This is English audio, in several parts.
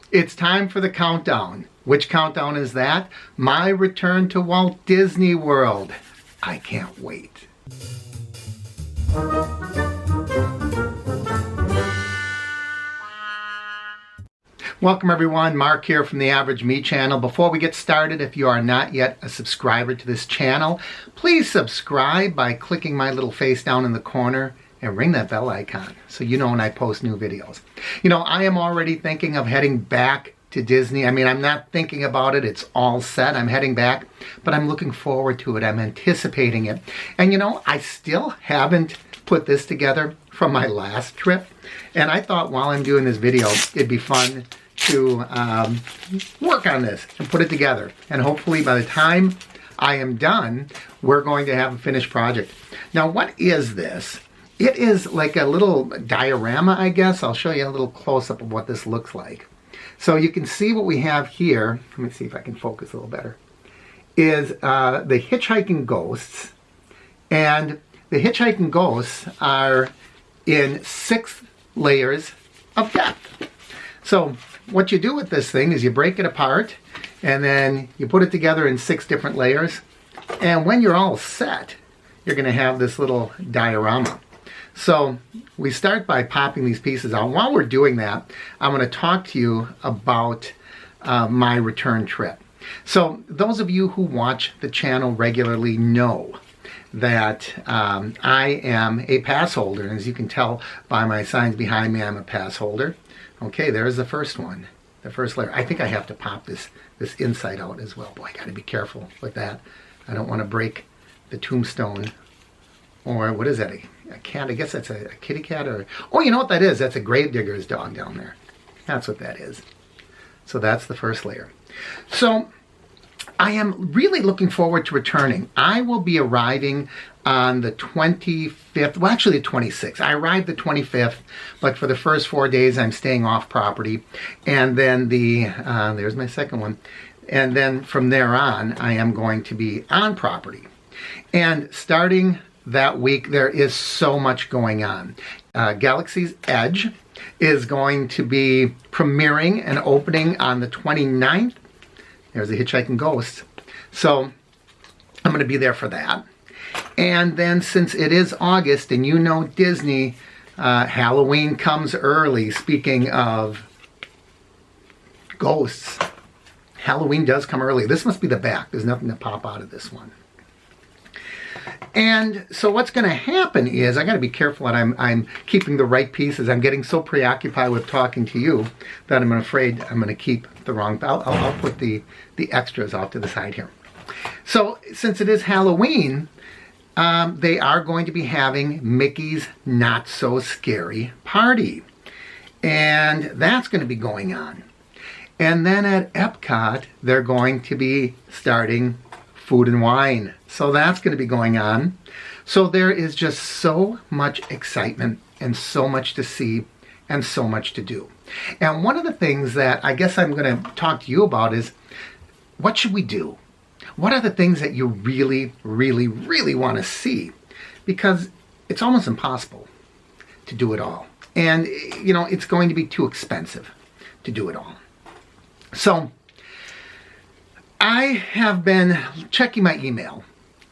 It's time for the countdown. Which countdown is that? My return to Walt Disney World. I can't wait. Welcome everyone, Mark here from the Average Me channel. Before we get started, if you are not yet a subscriber to this channel, please subscribe by clicking my little face down in the corner and ring that bell icon so you know when I post new videos. You know, I am already thinking of heading back to Disney. I mean, I'm not thinking about it. It's all set. I'm heading back, but I'm looking forward to it. I'm anticipating it. And you know, I still haven't put this together from my last trip. And I thought while I'm doing this video, it'd be fun to work on this and put it together. And hopefully by the time I am done, we're going to have a finished project. Now, what is this? It is like a little diorama, I guess. I'll show you a little close-up of what this looks like. So you can see what we have here. Let me see if I can focus a little better. Is the hitchhiking ghosts. And the hitchhiking ghosts are in 6 layers of depth. So what you do with this thing is you break it apart and then you put it together in 6 different layers. And when you're all set, you're going to have this little diorama. So we start by popping these pieces out. While we're doing that, I'm going to talk to you about my return trip. So those of you who watch the channel regularly know that I am a pass holder. And as you can tell by my signs behind me, I'm a pass holder. Okay, there's the first one, the first layer. I think I have to pop this inside out as well. Boy, I got to be careful with that. I don't want to break the tombstone. Or what is that, a cat? I guess that's a kitty cat or... Oh, you know what that is? That's a gravedigger's dog down there. That's what that is. So that's the first layer. So I am really looking forward to returning. I will be arriving on the 25th, well actually the 26th. I arrived the 25th, but for the first 4 days I'm staying off property. And then there's my second one. And then from there on, I am going to be on property. And starting that week, there is so much going on. Galaxy's Edge is going to be premiering and opening on the 29th. There's the Hitchhiking Ghosts. So I'm going to be there for that. And then since it is August and you know Disney, Halloween comes early. Speaking of ghosts, Halloween does come early. This must be the back. There's nothing to pop out of this one. And so what's going to happen is I got to be careful that I'm keeping the right pieces. I'm getting so preoccupied with talking to you that I'm afraid I'm going to keep the wrong. I'll put the extras off to the side here. So since it is Halloween, they are going to be having Mickey's Not So Scary Party. And that's going to be going on. And then at Epcot, they're going to be starting Food and Wine. So that's going to be going on. So there is just so much excitement and so much to see and so much to do. And one of the things that I guess I'm going to talk to you about is, what should we do? What are the things that you really, really, really want to see? Because it's almost impossible to do it all. And, you know, it's going to be too expensive to do it all. So I have been checking my email,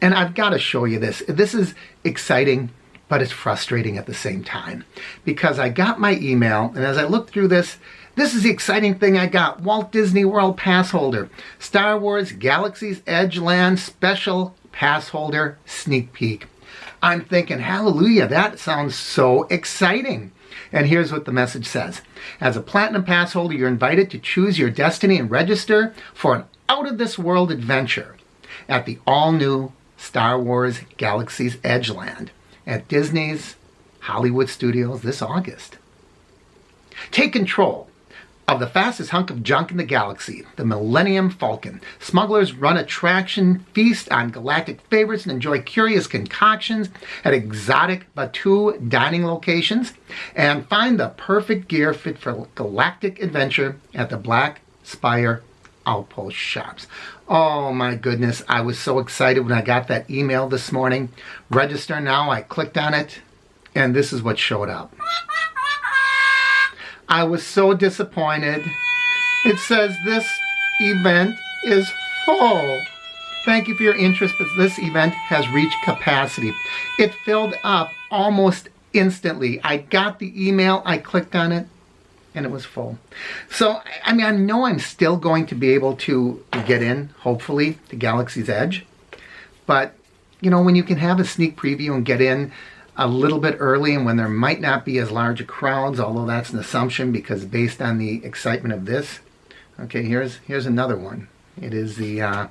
and I've got to show you this. This is exciting, but it's frustrating at the same time. Because I got my email, and as I looked through this, this is the exciting thing I got. Walt Disney World pass holder. Star Wars Galaxy's Edge Land special pass holder sneak peek. I'm thinking, hallelujah, that sounds so exciting. And here's what the message says. As a Platinum Pass holder, you're invited to choose your destiny and register for an out-of-this-world adventure at the all-new Star Wars Galaxy's Edge Land at Disney's Hollywood Studios this August. Take control of the fastest hunk of junk in the galaxy, the Millennium Falcon. Smugglers run attraction, feast on galactic favorites, and enjoy curious concoctions at exotic Batuu dining locations, and find the perfect gear fit for galactic adventure at the Black Spire Outpost shops. Oh my goodness, I was so excited when I got that email this morning. Register now. I clicked on it, and this is what showed up. I was so disappointed It says this event is full. Thank you for your interest, but this event has reached capacity. It filled up almost instantly. I got the email, I clicked on it, and it was full. So, I mean, I know I'm still going to be able to get in, hopefully, to Galaxy's Edge. But, you know, when you can have a sneak preview and get in a little bit early and when there might not be as large a crowds, although that's an assumption because based on the excitement of this. Okay, here's another one. It is the, I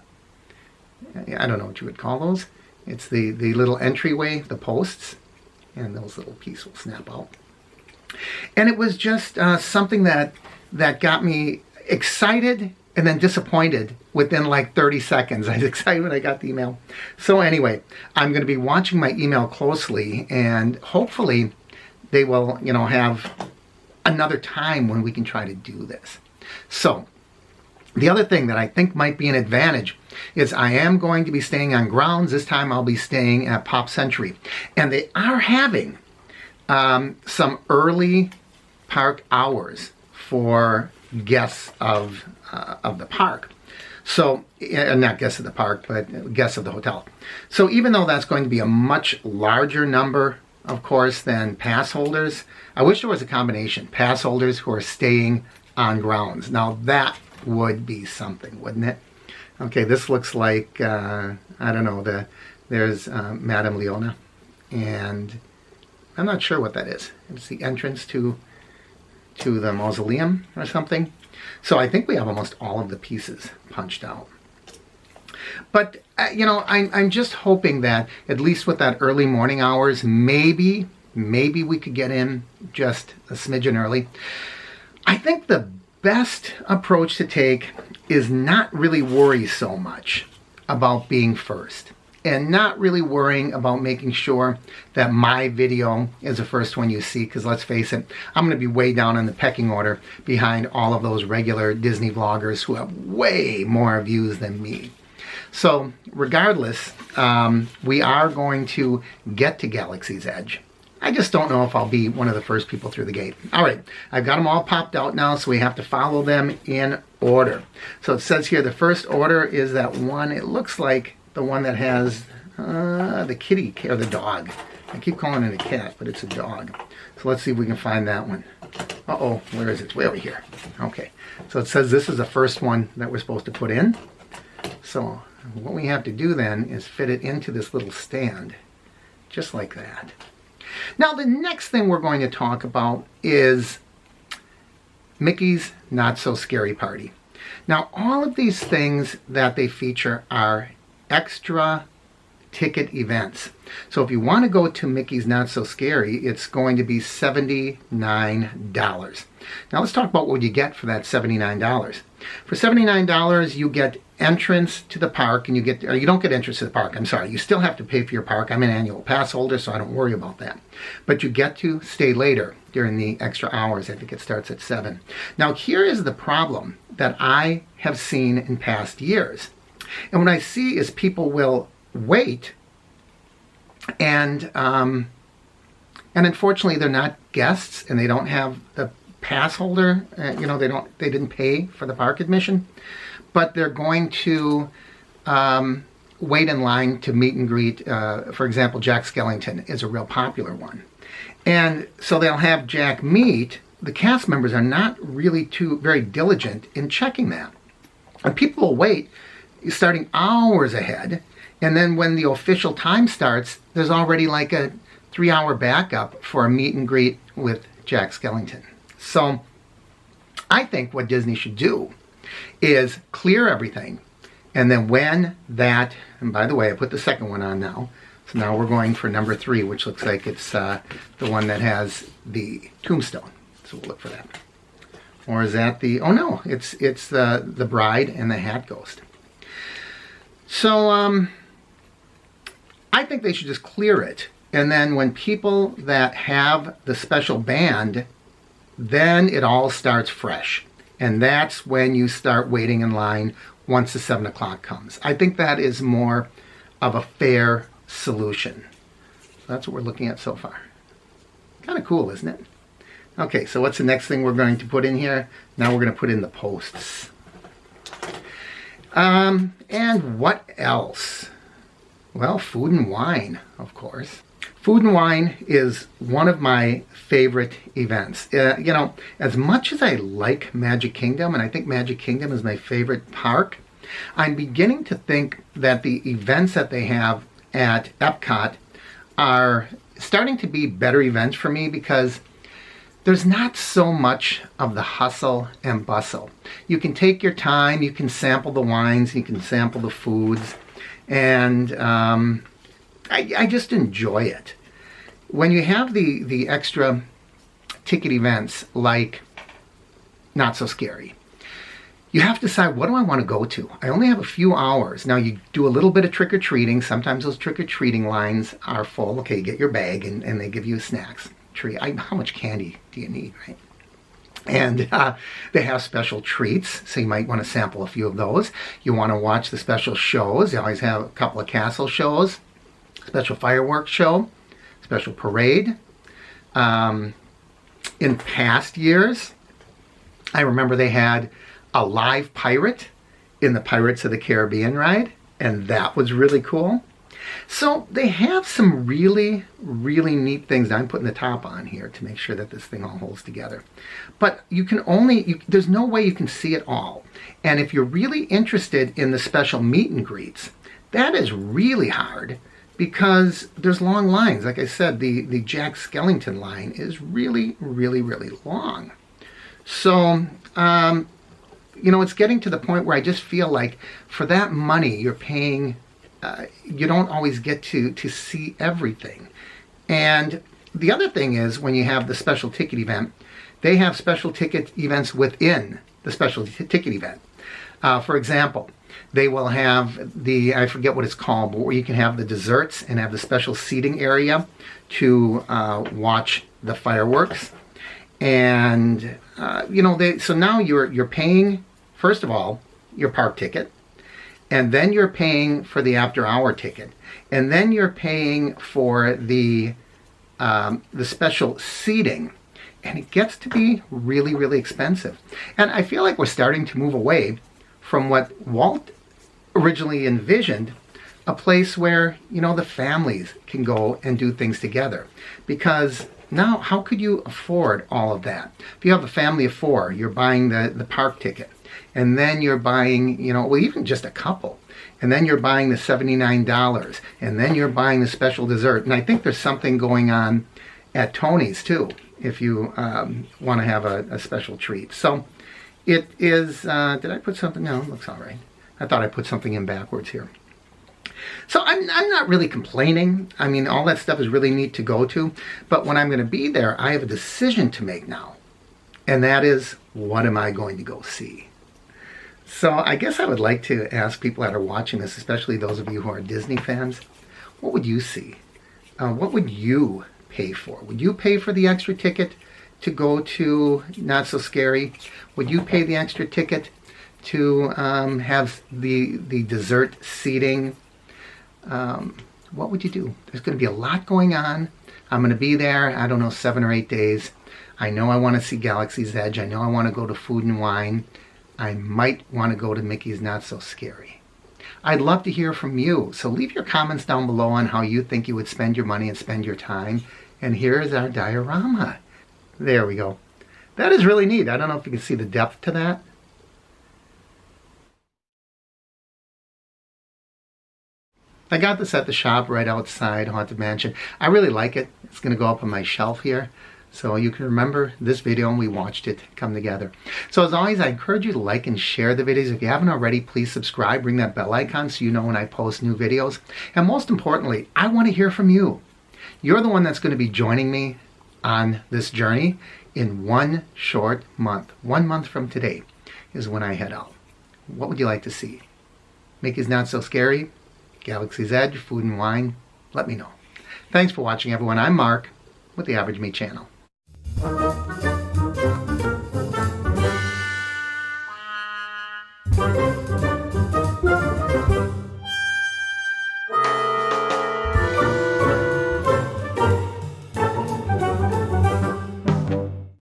don't know what you would call those. It's the little entryway, the posts, and those little pieces will snap out. And it was just something that got me excited and then disappointed within like 30 seconds. I was excited when I got the email. So anyway, I'm going to be watching my email closely, and hopefully they will, you know, have another time when we can try to do this. So the other thing that I think might be an advantage is I am going to be staying on grounds. This time I'll be staying at Pop Century. And they are having some early park hours for guests of the park. So, not guests of the park, but guests of the hotel. So even though that's going to be a much larger number, of course, than pass holders, I wish there was a combination. Pass holders who are staying on grounds. Now that would be something, wouldn't it? Okay, this looks like, I don't know, there's Madame Leona. And I'm not sure what that is. It's the entrance to the mausoleum or something. So I think we have almost all of the pieces punched out. But, you know, I'm just hoping that at least with that early morning hours, maybe we could get in just a smidgen early. I think the best approach to take is not really worry so much about being first. And not really worrying about making sure that my video is the first one you see, because let's face it, I'm going to be way down in the pecking order behind all of those regular Disney vloggers who have way more views than me. So regardless, we are going to get to Galaxy's Edge. I just don't know if I'll be one of the first people through the gate. All right, I've got them all popped out now, so we have to follow them in order. So it says here the first order is that one, it looks like the one that has the kitty, or the dog. I keep calling it a cat, but it's a dog. So let's see if we can find that one. Uh-oh, where is it? It's way over here. Okay, so it says this is the first one that we're supposed to put in. So what we have to do then is fit it into this little stand, just like that. Now the next thing we're going to talk about is Mickey's Not So Scary Party. Now all of these things that they feature are extra ticket events. So if you want to go to Mickey's Not So Scary, it's going to be $79. Now let's talk about what you get for that $79. For $79, you get entrance to the park, and you don't get entrance to the park. I'm sorry, you still have to pay for your park. I'm an annual pass holder, so I don't worry about that. But you get to stay later during the extra hours. I think it starts at 7. Now here is the problem that I have seen in past years. And what I see is people will wait, and unfortunately they're not guests and they don't have the pass holder. You know, they didn't pay for the park admission, but they're going to wait in line to meet and greet. For example, Jack Skellington is a real popular one, and so they'll have Jack meet. The cast members are not really very diligent in checking that, and people will wait starting hours ahead, and then when the official time starts, there's already like a 3-hour backup for a meet and greet with Jack Skellington. So I think what Disney should do is clear everything, and then when that, and by the way, I put the second one on now, so now we're going for number 3, which looks like it's the one that has the tombstone. So we'll look for that. Or is that the, oh no, it's the bride and the hat ghost. So I think they should just clear it, and then when people that have the special band, then it all starts fresh, and that's when you start waiting in line once the 7 o'clock comes. I think that is more of a fair solution. So that's what we're looking at so far. Kind of cool, isn't it? Okay, so what's the next thing we're going to put in here? Now we're going to put in the posts. And what else? Well, food and wine, of course. Food and wine is one of my favorite events. You know, as much as I like Magic Kingdom, and I think Magic Kingdom is my favorite park, I'm beginning to think that the events that they have at Epcot are starting to be better events for me because there's not so much of the hustle and bustle. You can take your time, you can sample the wines, you can sample the foods, and I just enjoy it. When you have the extra ticket events like Not So Scary, you have to decide, what do I want to go to? I only have a few hours. Now, you do a little bit of trick-or-treating. Sometimes those trick-or-treating lines are full. Okay, you get your bag, and they give you snacks. How much candy do you need, right? And they have special treats, so you might want to sample a few of those. You want to watch the special shows. They always have a couple of castle shows, special fireworks show, special parade. In past years, I remember they had a live pirate in the Pirates of the Caribbean ride, and that was really cool. So they have some really, really neat things. Now I'm putting the top on here to make sure that this thing all holds together. But you can there's no way you can see it all. And if you're really interested in the special meet and greets, that is really hard because there's long lines. Like I said, the Jack Skellington line is really, really, really long. So, you know, it's getting to the point where I just feel like for that money you're paying, you don't always get to see everything. And the other thing is, when you have the special ticket event, they have special ticket events within the special ticket event. For example, they will have I forget what it's called, but where you can have the desserts and have the special seating area to watch the fireworks. And, you know, so now you're paying, first of all, your park ticket. And then you're paying for the after-hour ticket, and then you're paying for the special seating, and it gets to be really, really expensive. And I feel like we're starting to move away from what Walt originally envisioned, a place where, you know, the families can go and do things together. Because now, how could you afford all of that? If you have a family of 4, you're buying the park ticket. And then you're buying, you know, well, even just a couple. And then you're buying the $79. And then you're buying the special dessert. And I think there's something going on at Tony's, too, if you want to have a special treat. So it is, did I put something? No, it looks all right. I thought I put something in backwards here. So I'm not really complaining. I mean, all that stuff is really neat to go to. But when I'm going to be there, I have a decision to make now. And that is, what am I going to go see? So I guess I would like to ask people that are watching this, especially those of you who are Disney fans, what would you see? What would you pay for? Would you pay for the extra ticket to go to Not So Scary? Would you pay the extra ticket to have the dessert seating? What would you do? There's going to be a lot going on. I'm going to be there, I don't know, 7 or 8 days. I know I want to see Galaxy's Edge. I know I want to go to Food and Wine. I might want to go to Mickey's Not So Scary. I'd love to hear from you. So leave your comments down below on how you think you would spend your money and spend your time. And here's our diorama. There we go. That is really neat. I don't know if you can see the depth to that. I got this at the shop right outside Haunted Mansion. I really like it. It's going to go up on my shelf here, so you can remember this video and we watched it come together. So as always, I encourage you to like and share the videos. If you haven't already, please subscribe. Ring that bell icon so you know when I post new videos. And most importantly, I want to hear from you. You're the one that's going to be joining me on this journey in one short month. 1 month from today is when I head out. What would you like to see? Mickey's Not So Scary? Galaxy's Edge, Food and Wine? Let me know. Thanks for watching, everyone. I'm Mark with the Average Me channel.